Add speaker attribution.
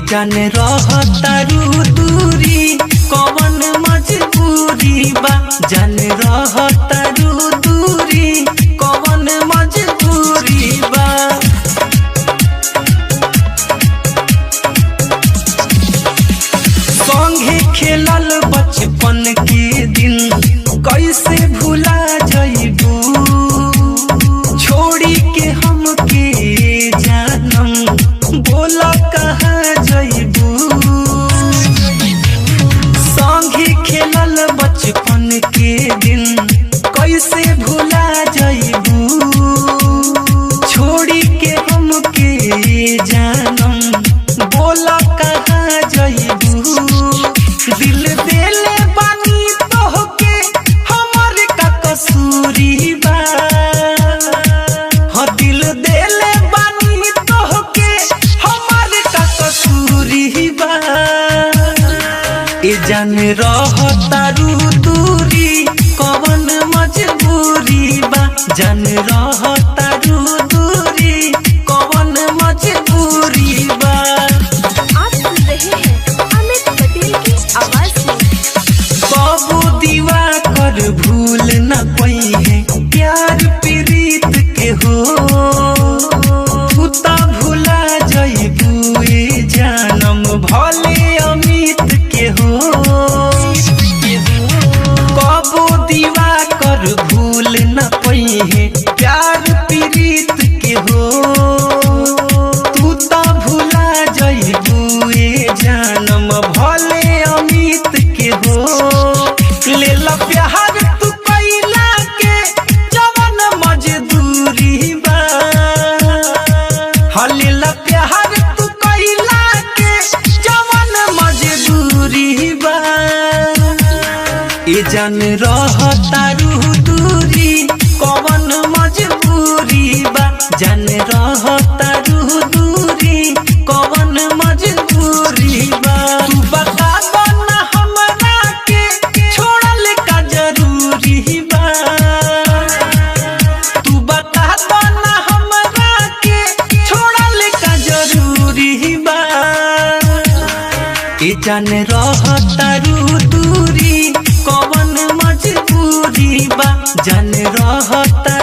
Speaker 1: जान रहतारू दूरी कवन मजबूरी बा जान रहतारू दूरी कवन मजबूरी बा। संगे खेलल बचपन के दिन कैसे भुला जइबू छोड़ी के हमके जानम बोला कहाँ जइबू। संगे खेलल बचपन के दिन कैसे भुला जइबू छोड़ी के हमके जानम बोला कहाँ जइबू। दिल देले बानी तोहके हमर का कसूरी बा हाँ दिल देले बानी तोहके हमर का कसूरी बा। ए जान रहतारू दूरी कवन मजबूरी बा जान रहतारू दूरी कवन मजबूरी बा।
Speaker 2: आप सुन रहे हैं अमित पटेल की आवाज में।
Speaker 1: बाबू दीवा कर भूल न पई है प्यार प्रीत के हो तू भुला जइबू ए जानम भले अमित के हो। बाबू दीवा कर भूल न पई है प्यार प्रीत के हो तू भुला जइबू ए जानम भले अमित के हो। ले ला प्यार तू कैला के जवन मजदूरी बा हाँ ले ला प्यार तू कैला के जवन मजदूरी बा। ए जान रहतारू दूरी कवन मजबूरी बा जान रहतारू दूरी कवन मजबूरी बा। तू बता ना हमरा के छोड़ल का जरूरी बा तू बता ना हमरा के छोड़ल का जरूरी बा। ए जान रहतारू दूरी कवन मजबूरी बा जान रहता